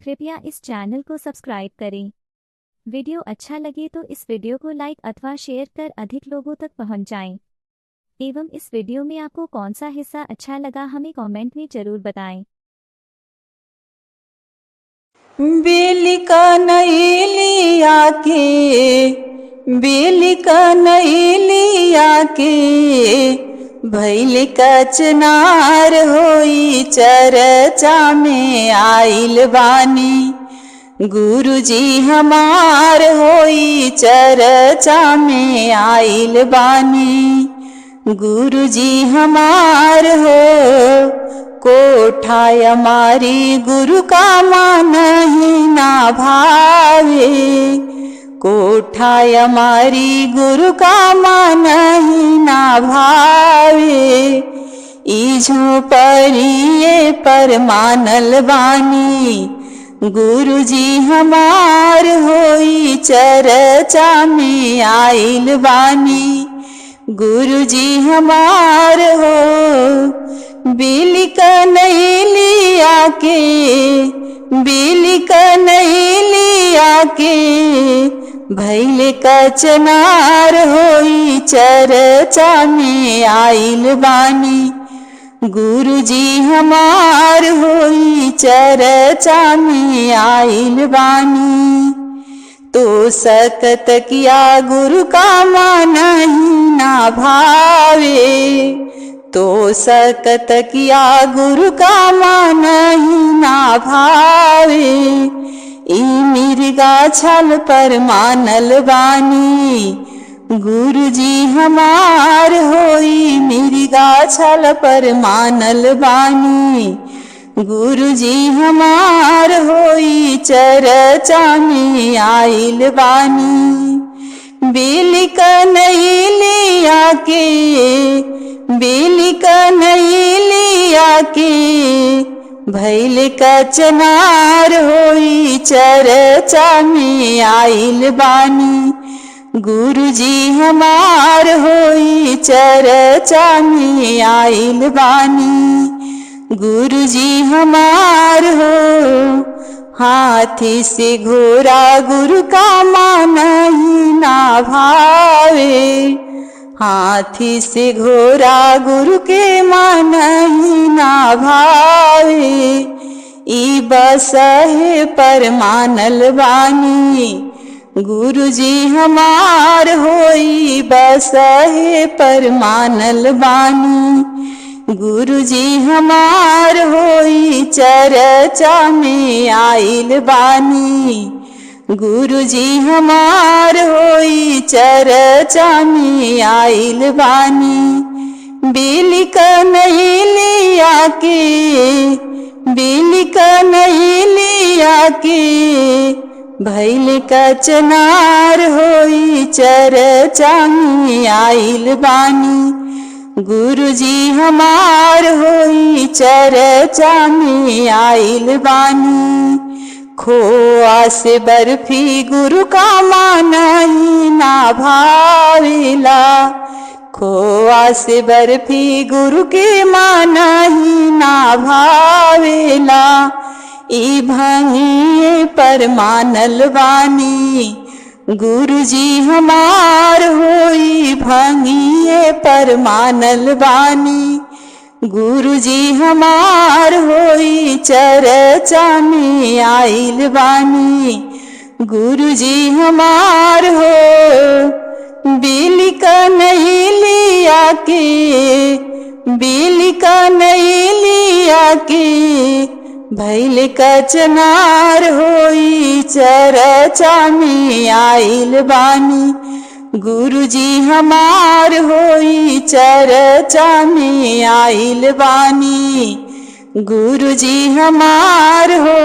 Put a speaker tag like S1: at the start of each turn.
S1: कृपया इस चैनल को सब्सक्राइब करें। वीडियो अच्छा लगे तो इस वीडियो को लाइक अथवा शेयर कर अधिक लोगों तक पहुंचाएं। एवं इस वीडियो में आपको कौन सा हिस्सा अच्छा लगा हमें कमेंट में जरूर बताएं।
S2: बेली का नैलिया के, बेली का नैलिया के, भैल कचनार होई चर्चा में आइल बानी। गुरुजी हमार होई चर्चा में आइल बानी। गुरुजी हमार हो कोठा हमारी, गुरु का मानही ना भावे। कोठा हमारी, गुरु का मानही ना भावे। ई झोपड़िए पर मानल बानी। गुरुजी हमार होई चर्चा में आइल बानी। गुरुजी हमार हो बेली का नैलिया के, बेली का नैलिया के, भैल कचनार होई चर्चा में आइल बानी। गुरुजी हमार होई चर्चा में आइल बानी। तो सकत किया गुरु का मानही ना भावे। तो सकत किया गुरु का मानही ना भावे। ई मिर्गा छल पर मानल बानी। गुरुजी हमार होई मिर्गा छल पर मानल बानी। गुरुजी हमार होई चर्चा में आइल बानी। बेली का नैलिया के, बेली का नैलिया के, भैल कचनार होई चर्चा में आइल बानी। गुरुजी हमार होई चर्चा में आइल बानी। गुरुजी हमार हो हाथी से घोड़ा, गुरु का मानही ना भावे। हाथी से घोड़ा, गुरु के मानही ना भावे। ई बसहे पर मानल बानी। गुरुजी हमार होई बसहे पर मानल बानी। गुरुजी हमार होई चर्चा में आइल बानी। गुरुजी हमार होई चर्चा में आइल बानी। बेली का नैलिया के, बेली का नैलिया के, भैल कचनार होई चर्चा में आइल बानी। गुरुजी हमार होई चर्चा में आइल बानी। खोआ से बर्फी, गुरु का मानही ना भावेला। खोआ से बर्फी, गुरु के मानही ना भावेला। ई भंगिए पर मानल बानी। गुरुजी हमार होई भंगिए पर मानल बानी। गुरुजी हमार होई चर्चा में आइल बानी। गुरुजी हमार हो बेली का नैलिया के, बेली का नैलिया के, भैल कचनार होई चर्चा में आइल बानी। गुरुजी हमार होई चर्चा में आइल बानी। गुरुजी हमार हो